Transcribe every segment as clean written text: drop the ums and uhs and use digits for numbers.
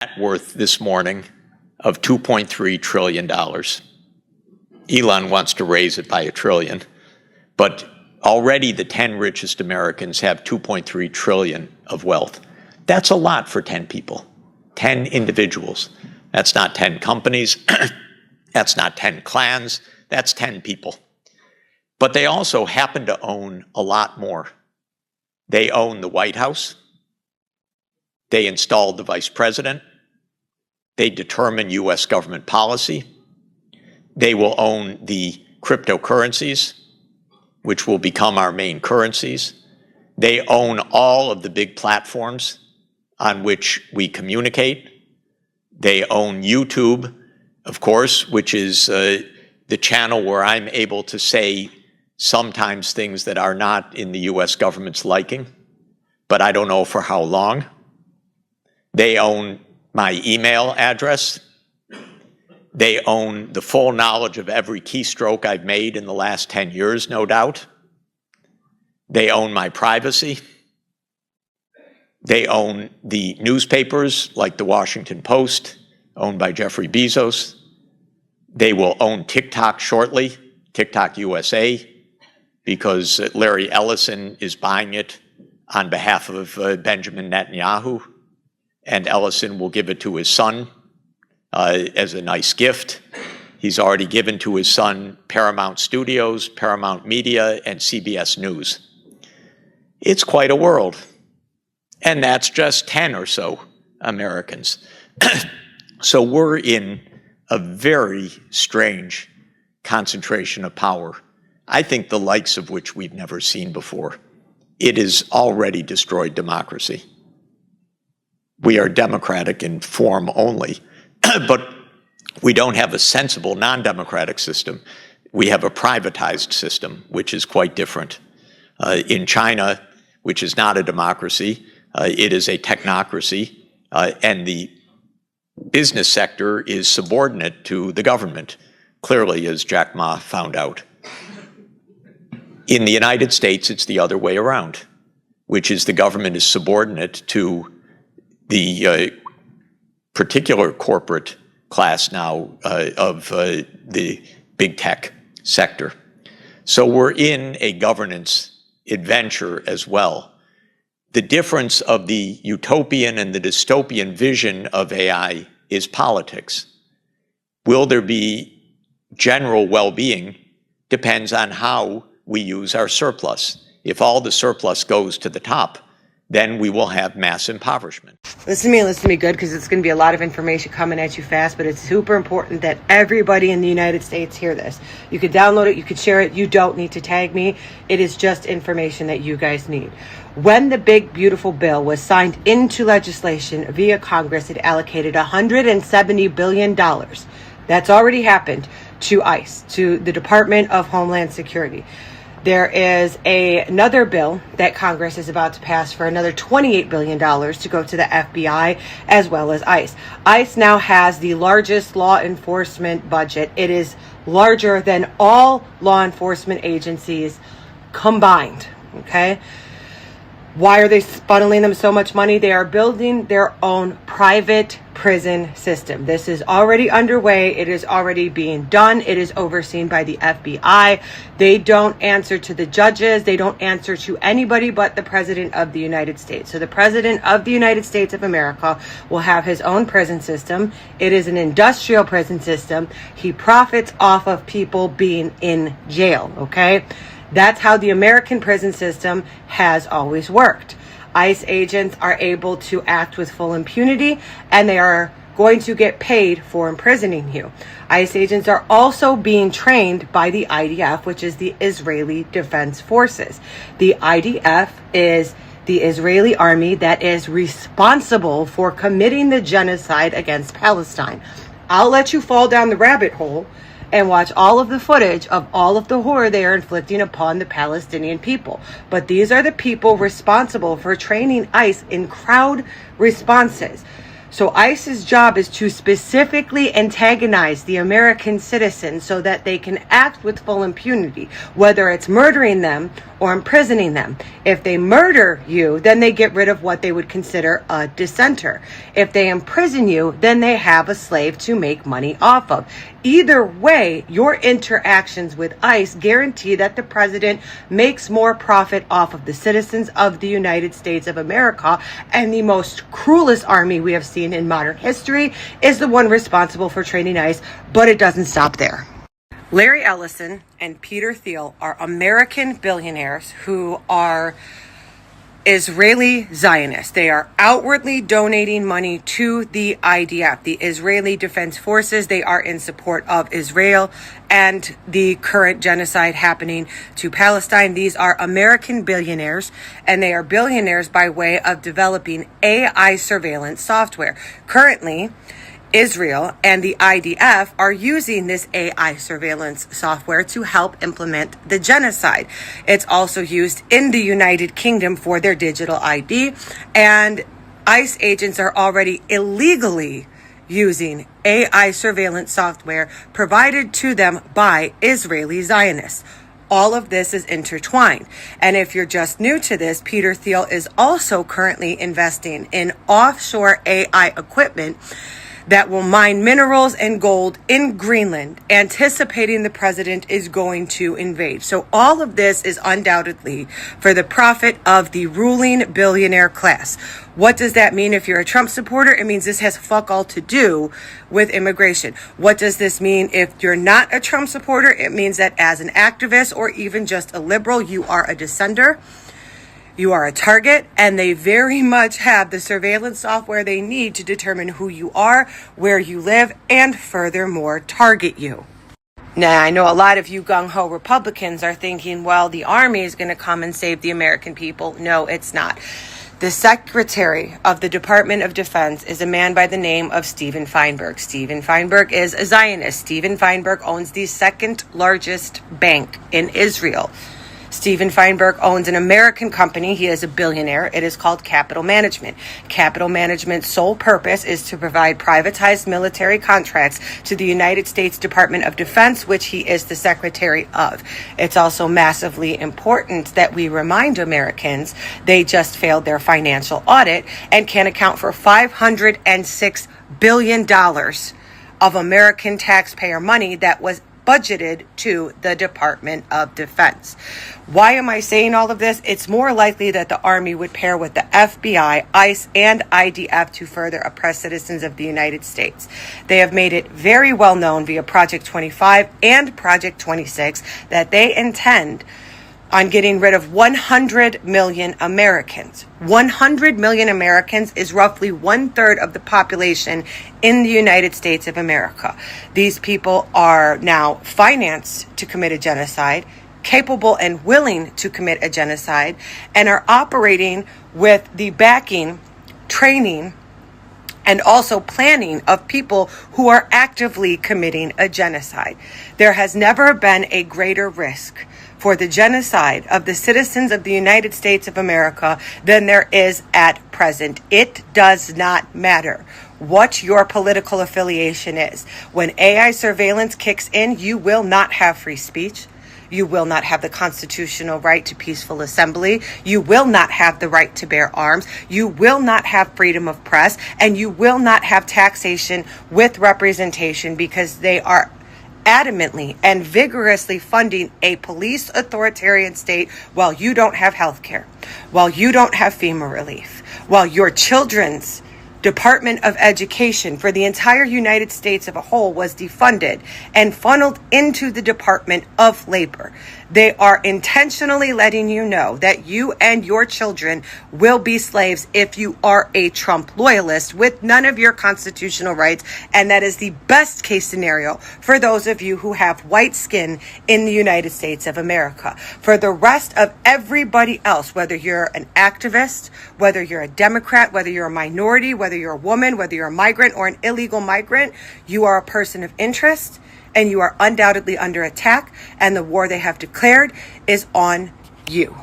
net worth this morning of $2.3 trillion. Elon wants to raise it by $1 trillion, but already the 10 richest Americans have $2.3 trillion of wealth. That's a lot for 10 people, 10 individuals. That's not 10 companies. That's not 10 clans. That's 10 people. But they also happen to own a lot more. They own the White House. They installed the vice president. They determine U.S. government policy. They will own the cryptocurrencies, which will become our main currencies. They own all of the big platforms on which we communicate. They own YouTube, of course, which is the channel where I'm able to say sometimes things that are not in the U.S. government's liking, but I don't know for how long. They own my email address. They own the full knowledge of every keystroke I've made in the last 10 years, no doubt. They own my privacy. They own the newspapers like the Washington Post, owned by Jeffrey Bezos. They will own TikTok shortly, TikTok USA, because Larry Ellison is buying it on behalf of Benjamin Netanyahu, and Ellison will give it to his son as a nice gift. He's already given to his son Paramount Studios, Paramount Media, and CBS News. It's quite a world. And that's just 10 or so Americans. So we're in a very strange concentration of power, I think the likes of which we've never seen before. It has already destroyed democracy. We are democratic in form only, but we don't have a sensible non-democratic system. We have a privatized system, which is quite different. In China, which is not a democracy, it is a technocracy, and the business sector is subordinate to the government, clearly, as Jack Ma found out. In the United States, it's the other way around, which is the government is subordinate to the particular corporate class now of the big tech sector. So we're in a governance adventure as well. The difference of the utopian and the dystopian vision of AI is politics. Will there be general well-being depends on how we use our surplus. If all the surplus goes to the top, then we will have mass impoverishment. Listen to me good, because it's going to be a lot of information coming at you fast, but it's super important that everybody in the United States hear this. You could download it, you could share it, you don't need to tag me. It is just information that you guys need. When the big, beautiful bill was signed into legislation via Congress, it allocated $170 billion. That's already happened to ICE, to the Department of Homeland Security. There is another bill that Congress is about to pass for another $28 billion to go to the FBI as well as ICE. ICE now has the largest law enforcement budget. It is larger than all law enforcement agencies combined, okay? Why are they funneling them so much money? They are building their own private prison system. This is already underway. It is already being done. It is overseen by the FBI. They don't answer to the judges. They don't answer to anybody but the President of the United States. So the President of the United States of America will have his own prison system. It is an industrial prison system. He profits off of people being in jail, okay? That's how the American prison system has always worked. ICE agents are able to act with full impunity, and they are going to get paid for imprisoning you. ICE agents are also being trained by the IDF, which is the Israeli Defense Forces. The IDF is the Israeli army that is responsible for committing the genocide against Palestine. I'll let you fall down the rabbit hole and watch all of the footage of all of the horror they are inflicting upon the Palestinian people. But these are the people responsible for training ICE in crowd responses. So ICE's job is to specifically antagonize the American citizens so that they can act with full impunity, whether it's murdering them or imprisoning them. If they murder you, then they get rid of what they would consider a dissenter. If they imprison you, then they have a slave to make money off of. Either way, your interactions with ICE guarantee that the president makes more profit off of the citizens of the United States of America. And the most cruelest army we have seen in modern history is the one responsible for training ICE, but it doesn't stop there. Larry Ellison and Peter Thiel are American billionaires who are Israeli Zionists. They are outwardly donating money to the IDF, the Israeli Defense Forces. They are in support of Israel and the current genocide happening to Palestine. These are American billionaires, and they are billionaires by way of developing AI surveillance software. Currently, Israel and the IDF are using this AI surveillance software to help implement the genocide. It's also used in the United Kingdom for their digital ID, and ICE agents are already illegally using AI surveillance software provided to them by Israeli Zionists. All of this is intertwined. And if you're just new to this, Peter Thiel is also currently investing in offshore AI equipment that will mine minerals and gold in Greenland, anticipating the president is going to invade. So all of this is undoubtedly for the profit of the ruling billionaire class. What does that mean if you're a Trump supporter? It means this has fuck all to do with immigration. What does this mean if you're not a Trump supporter? It means that as an activist or even just a liberal, you are a dissenter. You are a target, and they very much have the surveillance software they need to determine who you are, where you live, and furthermore, target you. Now, I know a lot of you gung-ho Republicans are thinking, well, the army is going to come and save the American people. No, it's not. The Secretary of the Department of Defense is a man by the name of Steven Feinberg. Steven Feinberg is a Zionist. Steven Feinberg owns the second largest bank in Israel. Steven Feinberg owns an American company. He is a billionaire. It is called Capital Management. Capital Management's sole purpose is to provide privatized military contracts to the United States Department of Defense, which he is the secretary of. It's also massively important that we remind Americans they just failed their financial audit and can account for $506 billion of American taxpayer money that was budgeted to the Department of Defense. Why am I saying all of this? It's more likely that the Army would pair with the FBI, ICE, and IDF to further oppress citizens of the United States. They have made it very well known via Project 25 and Project 26 that they intend on getting rid of 100 million Americans. 100 million Americans is roughly 1/3 of the population in the United States of America. These people are now financed to commit a genocide, capable and willing to commit a genocide, and are operating with the backing, training, and also planning of people who are actively committing a genocide. There has never been a greater risk for the genocide of the citizens of the United States of America than there is at present. It does not matter what your political affiliation is. When AI surveillance kicks in, you will not have free speech. You will not have the constitutional right to peaceful assembly. You will not have the right to bear arms. You will not have freedom of press, and you will not have taxation with representation, because they are adamantly and vigorously funding a police authoritarian state while you don't have health care, while you don't have FEMA relief, while your children's Department of Education for the entire United States of a whole was defunded and funneled into the Department of Labor. They are intentionally letting you know that you and your children will be slaves if you are a Trump loyalist with none of your constitutional rights. And that is the best case scenario for those of you who have white skin in the United States of America. For the rest of everybody else, whether you're an activist, whether you're a Democrat, whether you're a minority, whether you're a woman, whether you're a migrant or an illegal migrant, you are a person of interest, and you are undoubtedly under attack, and the war they have declared is on you.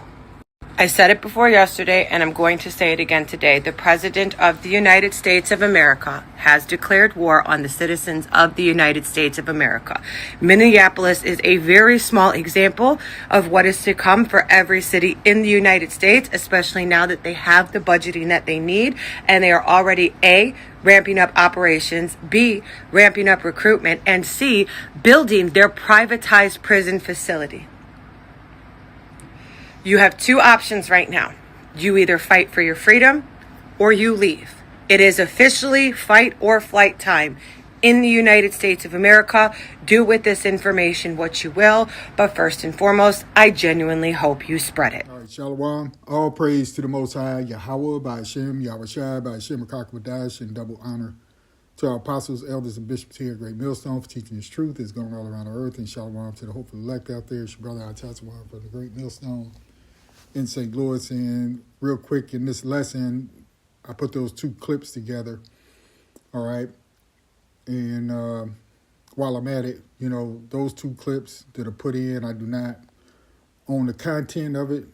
I said it before yesterday, and I'm going to say it again today. The President of the United States of America has declared war on the citizens of the United States of America. Minneapolis is a very small example of what is to come for every city in the United States, especially now that they have the budgeting that they need, and they are already A, ramping up operations, B, ramping up recruitment, and C, building their privatized prison facility. You have two options right now. You either fight for your freedom or you leave. It is officially fight or flight time in the United States of America. Do with this information what you will, but first and foremost, I genuinely hope you spread it. All right, Shalom. All praise to the Most High, Yahweh, by Hashem, Yahweh Shai, by Hashem, Akakawadash, and double honor to our apostles, elders, and bishops here at Great Millstone for teaching His truth. It's going all around the earth, and Shalom to the hopeful elect out there. It's your brother, Atatsuwan, from the Great Millstone in St. Louis. And real quick, in this lesson, I put those two clips together, all right? And while I'm at it, you know, those two clips that are put in, I do not own the content of it,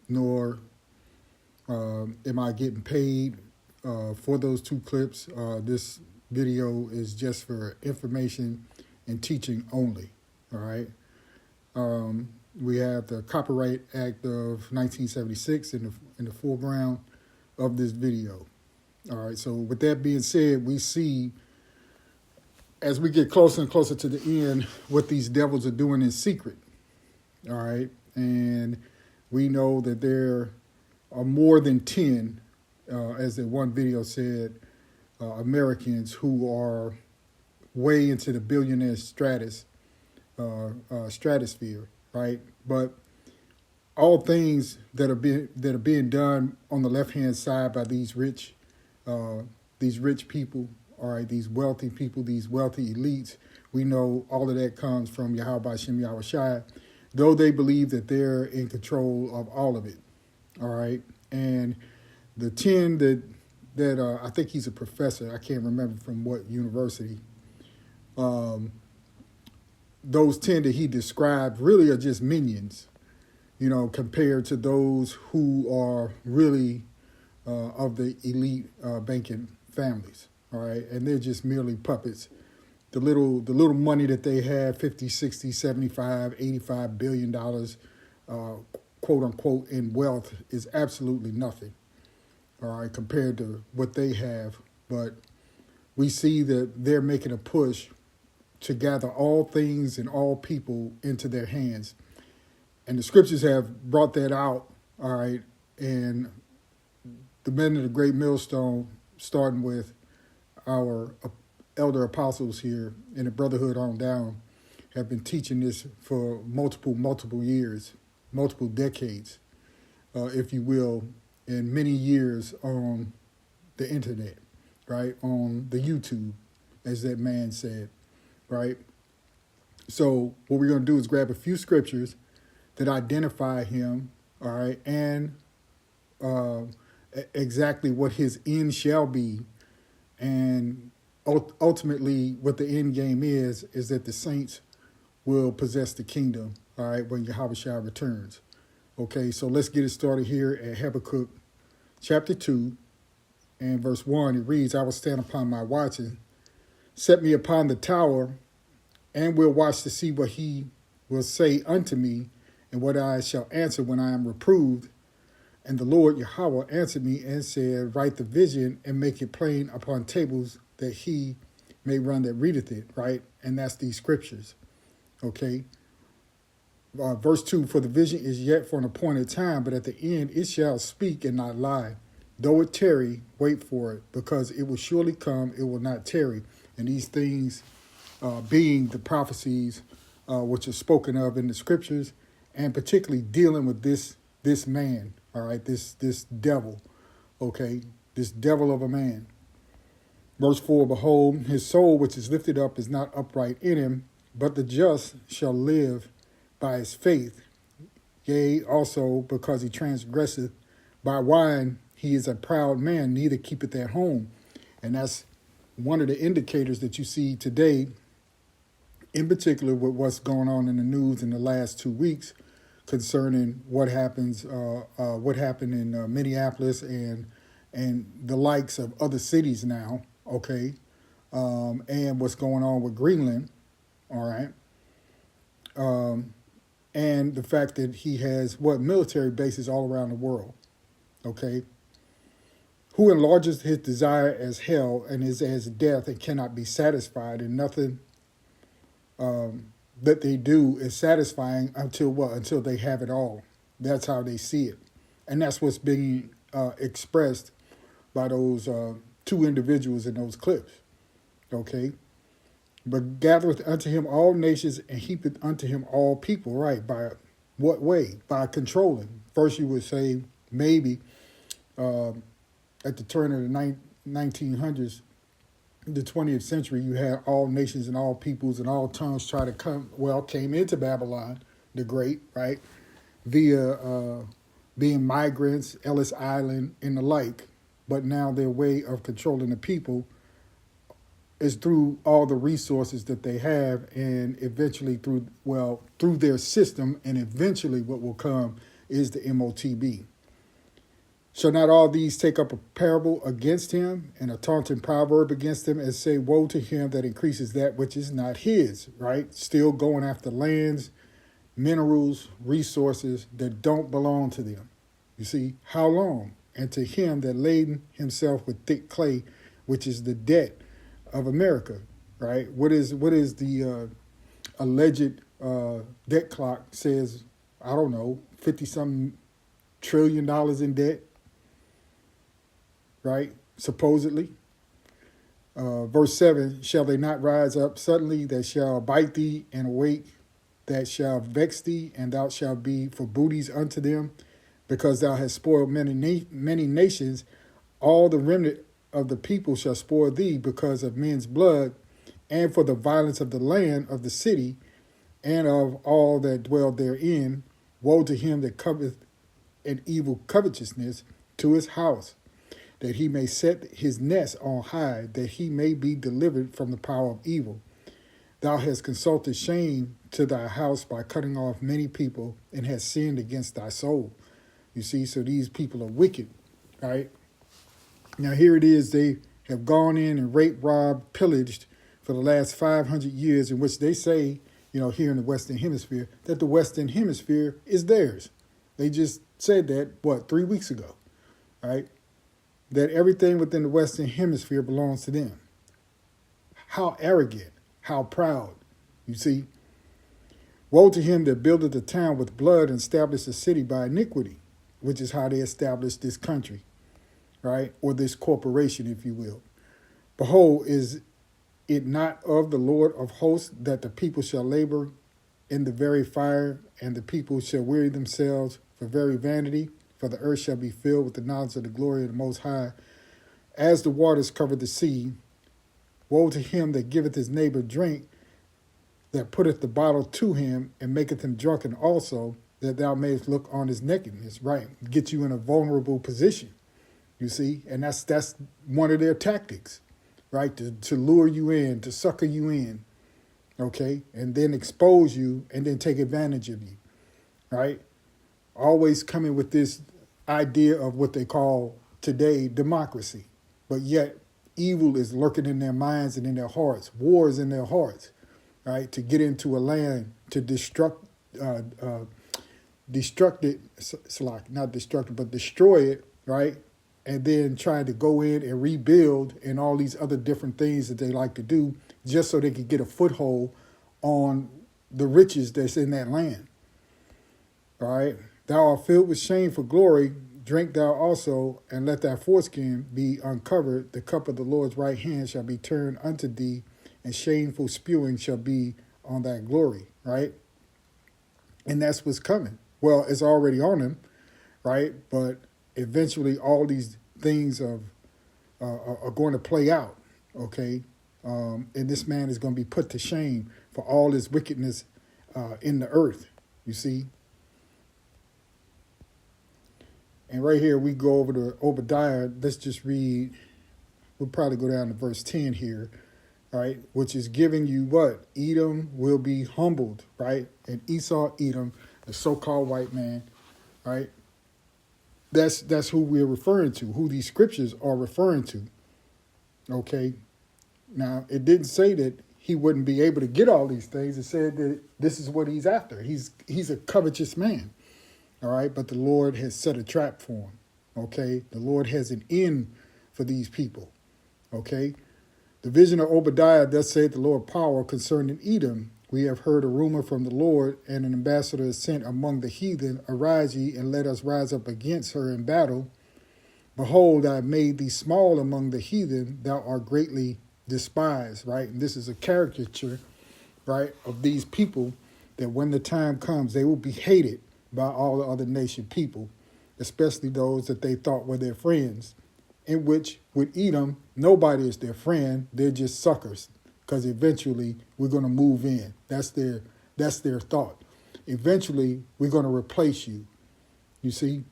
nor am I getting paid for those two clips. This video is just for information and teaching only, all right? We have the Copyright Act of 1976 in the foreground of this video. All right, so with that being said, we see as we get closer and closer to the end what these devils are doing in secret. All right, and we know that there are more than 10, as that one video said, Americans who are way into the billionaire stratosphere. Right, but all things that are being done on the left hand side by these rich people, all right, these wealthy people, these wealthy elites. We know all of that comes from Yahweh Shem Yahweh Shai, though they believe that they're in control of all of it. All right, and the 10 that I think he's a professor. I can't remember from what university. Those 10 that he described really are just minions, you know, compared to those who are really of the elite banking families, all right? And they're just merely puppets. The little money that they have, 50, 60, 75, 85 billion dollars, quote unquote, in wealth is absolutely nothing, all right, compared to what they have. But we see that they're making a push to gather all things and all people into their hands. And the scriptures have brought that out, all right? And the men of the Great Millstone, starting with our elder apostles here in the Brotherhood on down, have been teaching this for multiple years, multiple decades, if you will, and many years on the internet, right? On the YouTube, as that man said. Right? So what we're going to do is grab a few scriptures that identify him, all right, and exactly what his end shall be, and ultimately what the end game is that the saints will possess the kingdom, all right, when Yahweh Shai returns. Okay, so let's get it started here at Habakkuk chapter 2 and verse 1. It reads, I will stand upon my watch and set me upon the tower, and will watch to see what he will say unto me, and what I shall answer when I am reproved. And the Lord Yahweh answered me and said, write the vision and make it plain upon tables, that he may run that readeth it, right? And that's these scriptures, okay? Verse 2, for the vision is yet for an appointed time, but at the end it shall speak and not lie. Though it tarry, wait for it, because it will surely come, it will not tarry. And these things being the prophecies which are spoken of in the scriptures, and particularly dealing with this man, all right, this devil, okay, this devil of a man. Verse 4, behold, his soul which is lifted up is not upright in him, but the just shall live by his faith. Yea, also because he transgresseth by wine, he is a proud man, neither keepeth at home. And that's one of the indicators that you see today, in particular with what's going on in the news in the last 2 weeks concerning what happened in Minneapolis and the likes of other cities now, okay, and what's going on with Greenland, all right, and the fact that he has military bases all around the world, okay, who enlarges his desire as hell and is as death and cannot be satisfied, and nothing that they do is satisfying until what? Until they have it all. That's how they see it, and that's what's being expressed by those two individuals in those clips. Okay, but gathereth unto him all nations and heapeth unto him all people. Right? By what way? By controlling. First, you would say maybe at the turn of the 1900s. The 20th century, you had all nations and all peoples and all tongues try to came into Babylon the Great, right, via being migrants, Ellis Island, and the like. But now their way of controlling the people is through all the resources that they have, and eventually through their system, and eventually what will come is the MOTB. Shall not all these take up a parable against him and a taunting proverb against him and say, woe to him that increases that which is not his, right? Still going after lands, minerals, resources that don't belong to them. You see, how long? And to him that laden himself with thick clay, which is the debt of America, right? What is the alleged debt clock says, I don't know, 50-something trillion in debt. Right, supposedly. Verse 7, shall they not rise up suddenly that shall bite thee, and awake that shall vex thee, and thou shalt be for booties unto them, because thou hast spoiled many nations. All the remnant of the people shall spoil thee because of men's blood, and for the violence of the land of the city, and of all that dwell therein. Woe to him that coveteth an evil covetousness to his house, that he may set his nest on high, that he may be delivered from the power of evil. Thou hast consulted shame to thy house by cutting off many people, and hast sinned against thy soul. You see, so these people are wicked, right? Now here it is, they have gone in and raped, robbed, pillaged for the last 500 years, in which they say, here in the Western Hemisphere, that the Western Hemisphere is theirs. They just said that, 3 weeks ago, right? That everything within the Western Hemisphere belongs to them. How arrogant, how proud, you see. Woe to him that buildeth a town with blood and established a city by iniquity, which is how they established this country, right? Or this corporation, if you will. Behold, is it not of the Lord of hosts that the people shall labor in the very fire, and the people shall weary themselves for very vanity? For the earth shall be filled with the knowledge of the glory of the Most High, as the waters cover the sea. Woe to him that giveth his neighbor drink, that putteth the bottle to him, and maketh him drunken also, that thou mayest look on his nakedness, right? Get you in a vulnerable position, you see? And that's one of their tactics, right? To lure you in, to sucker you in, okay? And then expose you, and then take advantage of you, right? Always coming with this idea of what they call today democracy. But yet evil is lurking in their minds and in their hearts. War is in their hearts, right? To get into a land, to destroy it, right? And then trying to go in and rebuild and all these other different things that they like to do just so they can get a foothold on the riches that's in that land, all right? Thou art filled with shame for glory. Drink thou also, and let thy foreskin be uncovered. The cup of the Lord's right hand shall be turned unto thee, and shameful spewing shall be on thy glory, right? And that's what's coming. Well, it's already on him, right? But eventually all these things are going to play out, okay? And this man is going to be put to shame for all his wickedness in the earth, you see? And right here, we go over to Obadiah. Let's just read. We'll probably go down to verse 10 here, right? Which is giving you what? Edom will be humbled, right? And E-Sauw, Edom, the so-called white man, right? That's who we're referring to, who these scriptures are referring to. Okay. Now, it didn't say that he wouldn't be able to get all these things. It said that this is what he's after. He's a covetous man. All right. But the Lord has set a trap for him. Okay. The Lord has an end for these people. Okay. The vision of Obadiah, thus saith the Lord power concerning Edom. We have heard a rumor from the Lord, and an ambassador is sent among the heathen. Arise ye, and let us rise up against her in battle. Behold, I have made thee small among the heathen. Thou art greatly despised, right? And this is a caricature, right, of these people that when the time comes, they will be hated by all the other nation people, especially those that they thought were their friends, in which with Edom, nobody is their friend. They're just suckers, because eventually we're going to move in. That's their thought. Eventually, we're going to replace you. You see?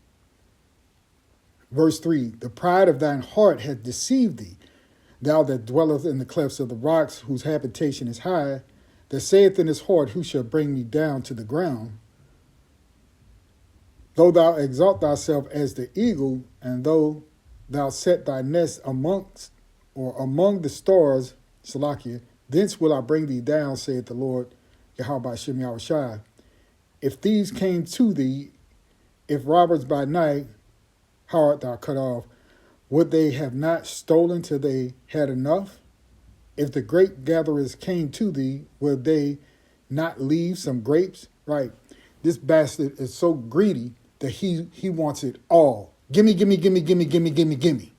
Verse 3, the pride of thine heart hath deceived thee, thou that dwelleth in the clefts of the rocks, whose habitation is high, that saith in his heart, who shall bring me down to the ground? Though thou exalt thyself as the eagle, and though thou set thy nest among the stars, Salakia, thence will I bring thee down, saith the Lord, Yahweh Shem Yahushai. If thieves came to thee, if robbers by night, how art thou cut off? Would they have not stolen till they had enough? If the grape gatherers came to thee, would they not leave some grapes? Right. This bastard is so greedy that he wants it all. Gimme, gimme, gimme, gimme, gimme, gimme, gimme.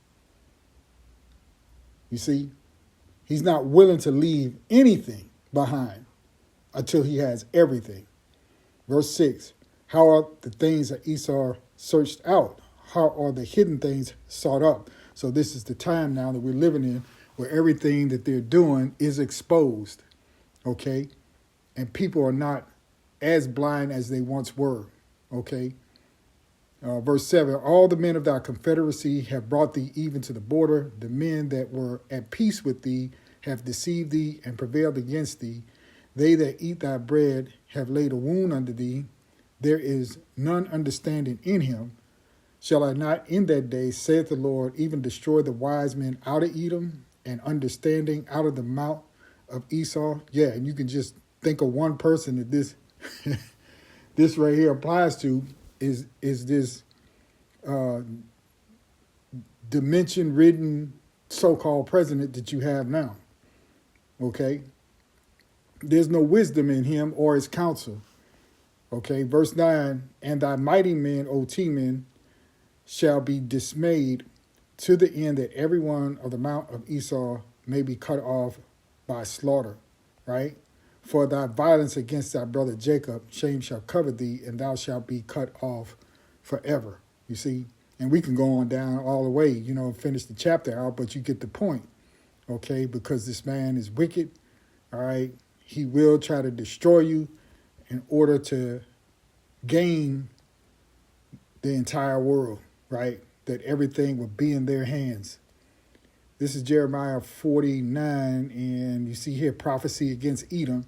You see? He's not willing to leave anything behind until he has everything. Verse 6, how are the things that Esau searched out? How are the hidden things sought up? So this is the time now that we're living in where everything that they're doing is exposed, okay? And people are not as blind as they once were, okay? Verse 7, all the men of thy confederacy have brought thee even to the border. The men that were at peace with thee have deceived thee and prevailed against thee. They that eat thy bread have laid a wound unto thee. There is none understanding in him. Shall I not in that day, saith the Lord, even destroy the wise men out of Edom and understanding out of the mouth of Esau? Yeah, and you can just think of one person that this this right here applies to is this dimension-ridden so-called president that you have now. Okay? There's no wisdom in him or his counsel. Okay, verse 9, and thy mighty men, O Teman, shall be dismayed to the end that every one of the mount of Esau may be cut off by slaughter, right? For thy violence against thy brother Jacob, shame shall cover thee, and thou shalt be cut off forever. You see? And we can go on down all the way, finish the chapter out, but you get the point, okay? Because this man is wicked, all right? He will try to destroy you in order to gain the entire world, right? That everything will be in their hands. This is Jeremiah 49, and you see here prophecy against Edom.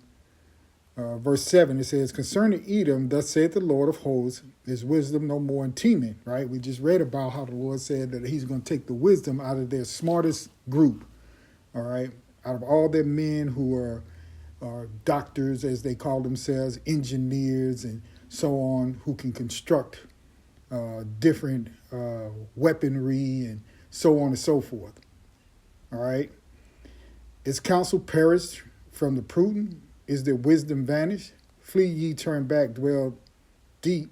Verse 7, it says, concerning Edom, thus saith the Lord of hosts, is wisdom no more in Teman, right? We just read about how the Lord said that he's going to take the wisdom out of their smartest group, all right? Out of all their men who are doctors, as they call themselves, engineers, and so on, who can construct different weaponry and so on and so forth. All right. Is counsel perished from the prudent? Is their wisdom vanished? Flee ye, turn back, dwell deep,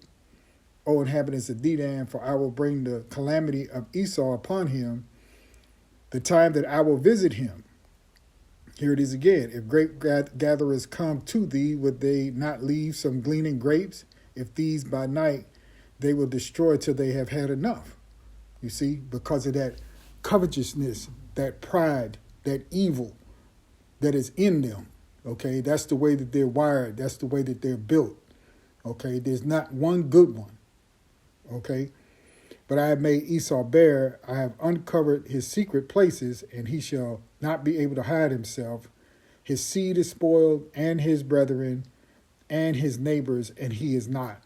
O inhabitants of Dedan, for I will bring the calamity of Esau upon him, the time that I will visit him. Here it is again. If grape gatherers come to thee, would they not leave some gleaning grapes? If these by night, they will destroy till they have had enough. You see, because of that covetousness, that pride, that evil that is in them. Okay, that's the way that they're wired. That's the way that they're built. Okay, there's not one good one. Okay, but I have made Esau bare. I have uncovered his secret places, and he shall not be able to hide himself. His seed is spoiled, and his brethren, and his neighbors, and he is not.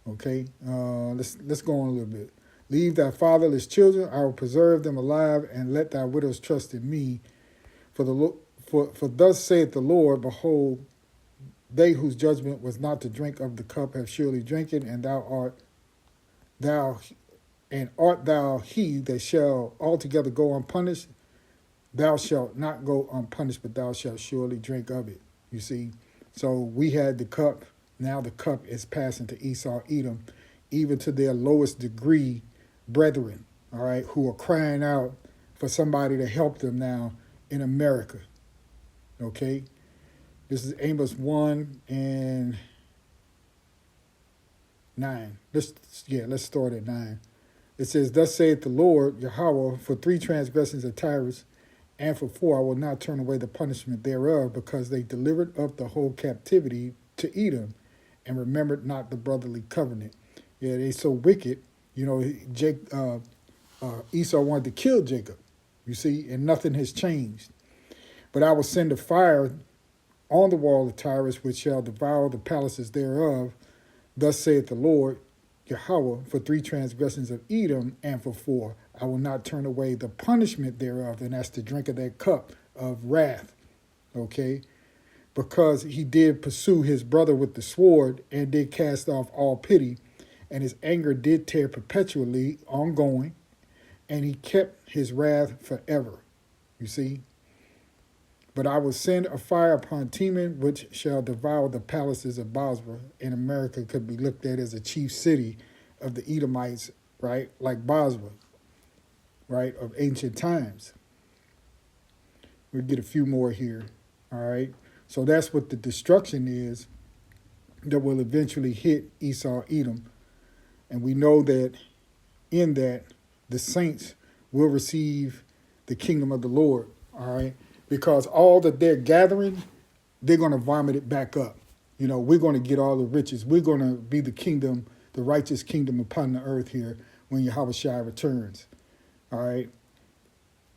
Okay, let's go on a little bit. Leave thy fatherless children; I will preserve them alive, and let thy widows trust in me. For thus saith the Lord: Behold, they whose judgment was not to drink of the cup have surely drinking, and thou art thou he that shall altogether go unpunished. Thou shalt not go unpunished, but thou shalt surely drink of it. You see, so we had the cup. Now the cup is passing to Esau, Edom, even to their lowest degree brethren, all right, who are crying out for somebody to help them now in America. Okay? This is Amos 1 and 9. Let's start at 9. It says, Thus saith the Lord Yahweh, for 3 transgressions of Tyrus, and for 4 I will not turn away the punishment thereof, because they delivered up the whole captivity to Edom, and remembered not the brotherly covenant. Yeah, they so wicked. You know, Esau wanted to kill Jacob, you see, and nothing has changed. But I will send a fire on the wall of Tyrus, which shall devour the palaces thereof. Thus saith the Lord Yahweh, for 3 transgressions of Edom, and for 4 I will not turn away the punishment thereof, and that's to drink of that cup of wrath. Okay? Because he did pursue his brother with the sword, and did cast off all pity, and his anger did tear perpetually ongoing, and he kept his wrath forever. You see? But I will send a fire upon Teman, which shall devour the palaces of Bozrah. In America, could be looked at as a chief city of the Edomites, right? Like Bozrah, right, of ancient times. We'll get a few more here, all right? So that's what the destruction is that will eventually hit Esau, Edom. And we know that in that, the saints will receive the kingdom of the Lord, all right? Because all that they're gathering, they're going to vomit it back up. You know, we're going to get all the riches. We're going to be the kingdom, the righteous kingdom upon the earth here when Yahweh returns. All right.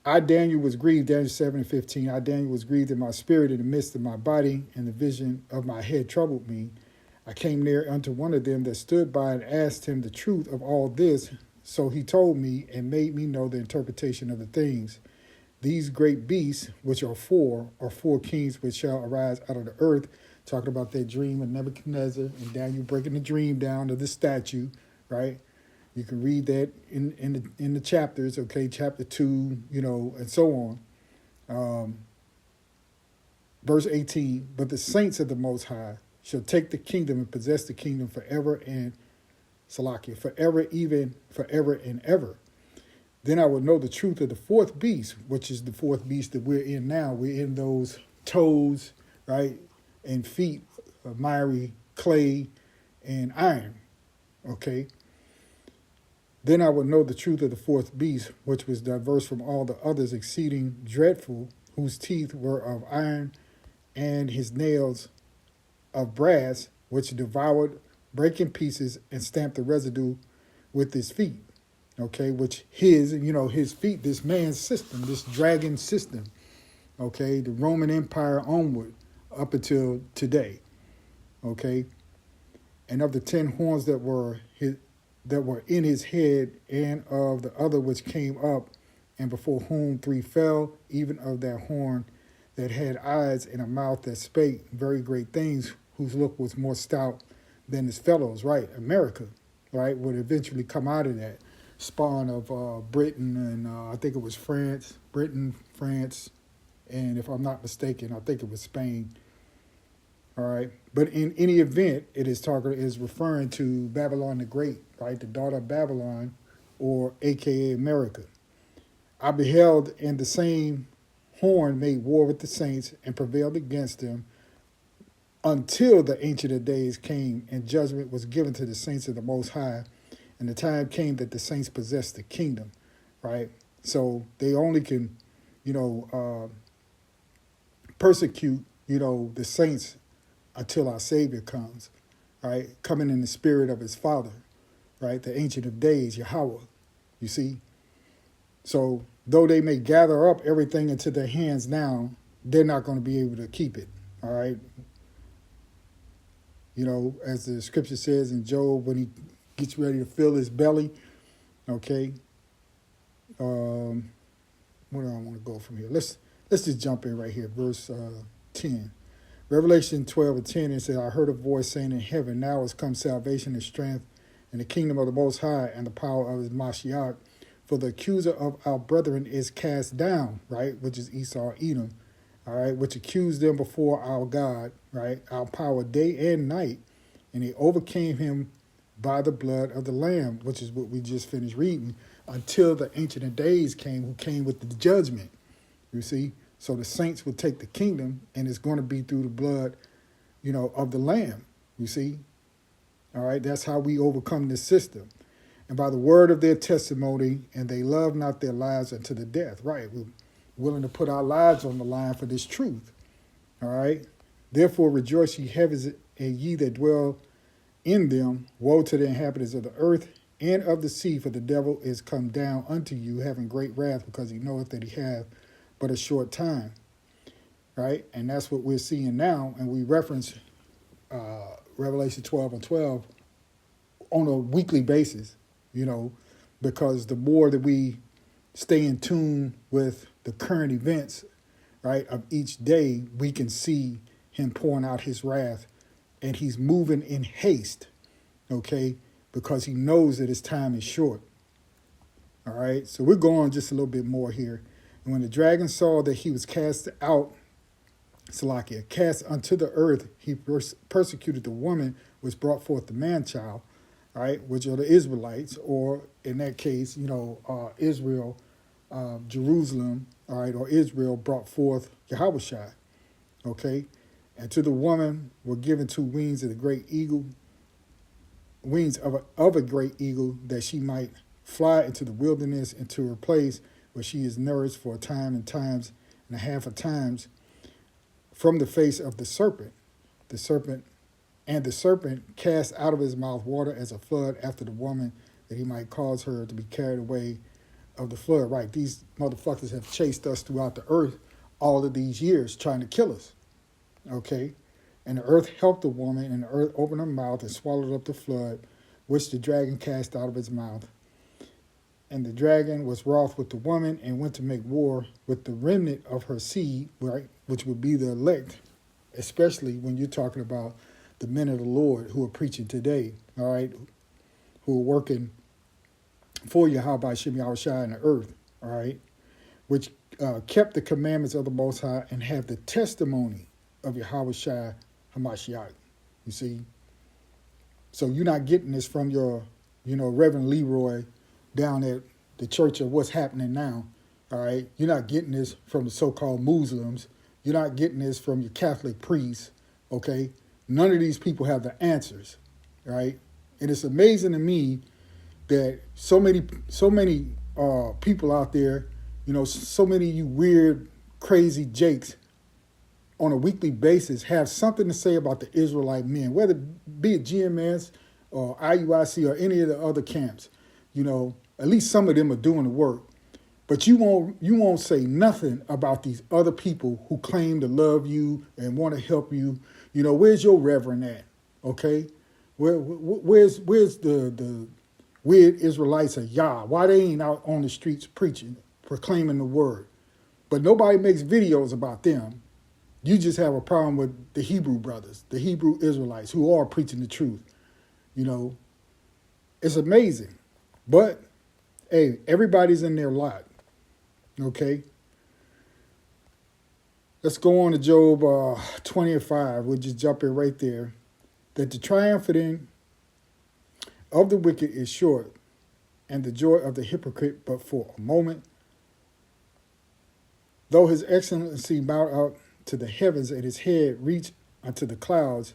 I, Daniel, was grieved, Daniel 7:15. I, Daniel, was grieved in my spirit in the midst of my body, and the vision of my head troubled me. I came near unto one of them that stood by and asked him the truth of all this. So he told me and made me know the interpretation of the things. These great beasts, which are 4 kings which shall arise out of the earth, talking about that dream of Nebuchadnezzar and Daniel breaking the dream down to the statue, right? You can read that in the chapters, okay, chapter 2, you know, and so on. Verse 18, but the saints of the Most High shall take the kingdom and possess the kingdom forever and, forever, even forever and ever. Then I will know the truth of the 4th beast, which is the 4th beast that we're in now. We're in those toes, right, and feet of miry clay and iron, okay? Then I will know the truth of the 4th beast, which was diverse from all the others, exceeding dreadful, whose teeth were of iron, and his nails of brass, which devoured, brake in pieces, and stamped the residue with his feet. Okay, which his feet, this man's system, this dragon system, okay, the Roman Empire onward up until today, okay, and of the 10 horns that were in his head, and of the other which came up, and before whom 3 fell, even of that horn that had eyes and a mouth that spake very great things, whose look was more stout than his fellows, right? America, right, would eventually come out of that spawn of Britain and I think it was Britain, France, and if I'm not mistaken, I think it was Spain. All right, but in any event, it is referring to Babylon the Great, right, the daughter of Babylon, or AKA America. I beheld, and the same horn made war with the saints and prevailed against them until the Ancient of Days came, and judgment was given to the saints of the Most High. And the time came that the saints possessed the kingdom, right? So they only can, persecute, the saints until our Savior comes, right? Coming in the spirit of his Father, right? The Ancient of Days, Yahweh, you see? So though they may gather up everything into their hands now, they're not going to be able to keep it, all right? as the scripture says in Job, when he gets ready to fill his belly. Okay. Where do I want to go from here? Let's just jump in right here, verse 10. Revelation 12:10, it says, I heard a voice saying in heaven, now has come salvation and strength and the kingdom of the Most High and the power of his Mashiach. For the accuser of our brethren is cast down, right, which is E-Sauw, Edom, all right, which accused them before our God, right, our power day and night, and he overcame him by the blood of the Lamb, which is what we just finished reading, until the Ancient of Days came, who came with the judgment, you see. So the saints will take the kingdom, and it's going to be through the blood, of the Lamb, you see. All right, that's how we overcome this system. And by the word of their testimony, and they love not their lives unto the death. Right, we're willing to put our lives on the line for this truth. All right, therefore rejoice ye heavens, and ye that dwell in them. Woe to the inhabitants of the earth and of the sea, for the devil is come down unto you, having great wrath, because he knoweth that he hath but a short time. Right, and that's what we're seeing now, and we reference Revelation 12:12 on a weekly basis, because the more that we stay in tune with the current events, right, of each day, we can see him pouring out his wrath, and he's moving in haste, okay, because he knows that his time is short. All right, so we're going just a little bit more here. And when the dragon saw that he was cast out, Salakia, cast unto the earth, he persecuted the woman which brought forth the man-child, right, which are the Israelites, or in that case, Israel, Jerusalem, all right, or Israel brought forth Yahushua, okay? And to the woman were given 2 wings of the great eagle, wings of a great eagle, that she might fly into the wilderness, into her place where she is nourished for a time and times and a half of times, from the face of the serpent. The serpent cast out of his mouth water as a flood after the woman, that he might cause her to be carried away of the flood. Right, these motherfuckers have chased us throughout the earth all of these years, trying to kill us. Okay, and the earth helped the woman, and the earth opened her mouth and swallowed up the flood, which the dragon cast out of his mouth. And the dragon was wroth with the woman, and went to make war with the remnant of her seed, right, which would be the elect, especially when you're talking about the men of the Lord who are preaching today, all right, who are working for Yahweh Shem Yahushua in the earth, all right, which kept the commandments of the Most High and have the testimony of Yahweh Shai Hamashiach. You see? So you're not getting this from your, Reverend Leroy down at the church of what's happening now, all right? You're not getting this from the so-called Muslims. You're not getting this from your Catholic priests, okay? None of these people have the answers, right? And it's amazing to me that so many people out there, so many of you weird, crazy jakes on a weekly basis have something to say about the Israelite men, whether it be it GMS or IUIC or any of the other camps. At least some of them are doing the work. But you won't say nothing about these other people who claim to love you and want to help you. Where's your reverend at? Okay, where's the weird Israelites of Yah? Why they ain't out on the streets preaching, proclaiming the word? But nobody makes videos about them. You just have a problem with the Hebrew brothers, the Hebrew Israelites who are preaching the truth. It's amazing. But hey, everybody's in their lot. Okay. Let's go on to Job 20:5. We'll just jump in right there. That the triumphing of the wicked is short, and the joy of the hypocrite but for a moment. Though his excellency mount up to the heavens, and his head reach unto the clouds,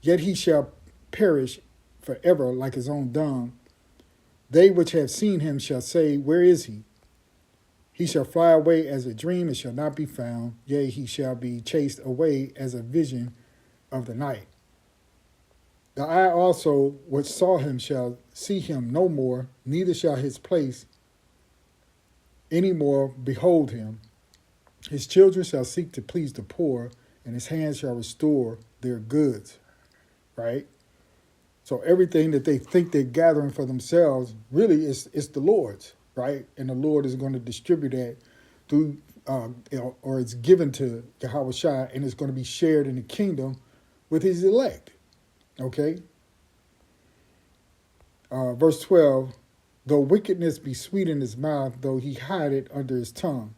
yet he shall perish forever like his own dung. They which have seen him shall say, where is he? He shall fly away as a dream and shall not be found. Yea, he shall be chased away as a vision of the night. The eye also which saw him shall see him no more, neither shall his place any more behold him. His children shall seek to please the poor, and his hands shall restore their goods. right? So everything that they think they're gathering for themselves really is the Lord's, right? And the Lord is going to distribute that through, or it's given to Yahweh Shai, and it's going to be shared in the kingdom with his elect, okay? Verse 12, though wickedness be sweet in his mouth, though he hide it under his tongue,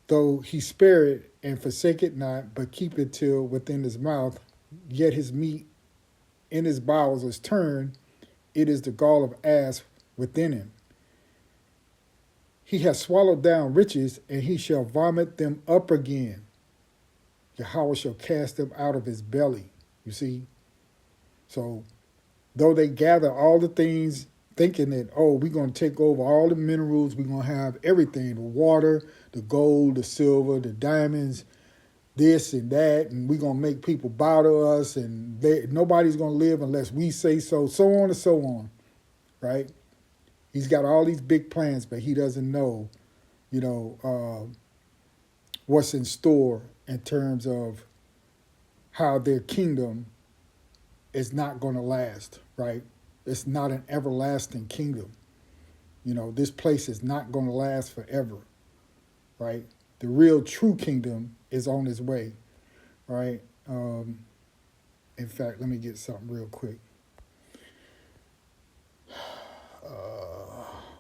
though he spare it and forsake it not, but keep it till within his mouth, yet his meat in his bowels is turned, it is the gall of ass within him. He has swallowed down riches, and he shall vomit them up again. Yahweh shall cast them out of his belly. You see? So, though they gather all the things, thinking that, oh, we're going to take over all the minerals, we're going to have everything, the water, the gold, the silver, the diamonds, this and that, and we're going to make people bow to us, and nobody's going to live unless we say so, so on and so on, right? He's got all these big plans, but he doesn't know, what's in store in terms of how their kingdom is not going to last, right? It's not an everlasting kingdom. This place is not going to last forever, right? The real true kingdom is on its way, right? In fact, let me get something real quick.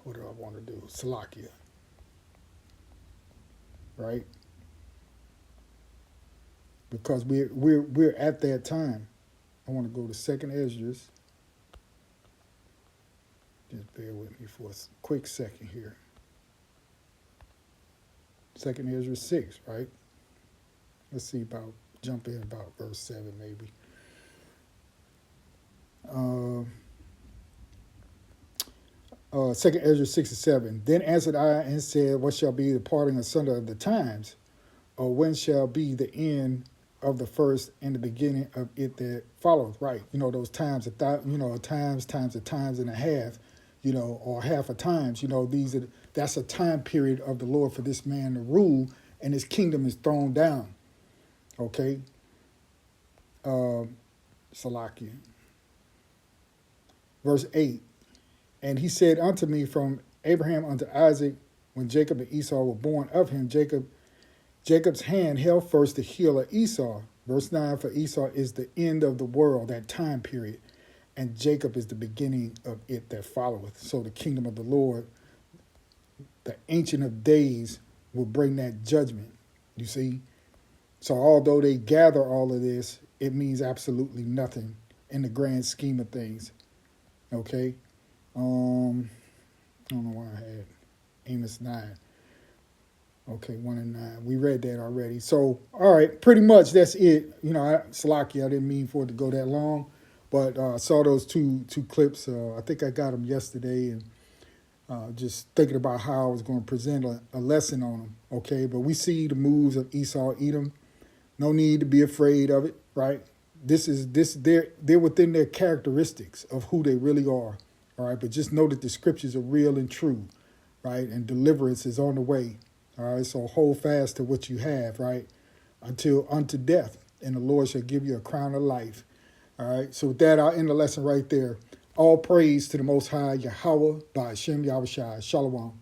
What do I want to do? Salakia, right? Because we're at that time. I want to go to Second Esdras. Just bear with me for a quick second here. Second Esdras 6, right? Let's see jump in about verse 7 maybe. Second Esdras 6 and 7. Then answered I and said, what shall be the parting asunder of the times? Or when shall be the end of the first and the beginning of it that follows? Right. Those times, times and a half, or half a times, that's a time period of the Lord for this man to rule, and his kingdom is thrown down. Okay. Salakia. Verse 8. And he said unto me, from Abraham unto Isaac, when Jacob and Esau were born of him, Jacob's hand held first the heel of Esau. Verse 9, for Esau is the end of the world, that time period, and Jacob is the beginning of it that followeth. So the kingdom of the Lord, the Ancient of Days, will bring that judgment, you see? So although they gather all of this, it means absolutely nothing in the grand scheme of things, okay? I don't know why I had Amos 9. Okay, 1 and 9. We read that already. So, all right, pretty much that's it. Salaki, I didn't mean for it to go that long, but I saw those two clips. I think I got them yesterday, and just thinking about how I was going to present a lesson on them. Okay, but we see the moves of Esau, Edom. No need to be afraid of it, right? They're within their characteristics of who they really are. All right, but just know that the scriptures are real and true, right? And deliverance is on the way. All right, so hold fast to what you have, right? Unto death, and the Lord shall give you a crown of life. All right, so with that, I'll end the lesson right there. All praise to the Most High, Yahweh, by Hashem Yahushua. Shalom.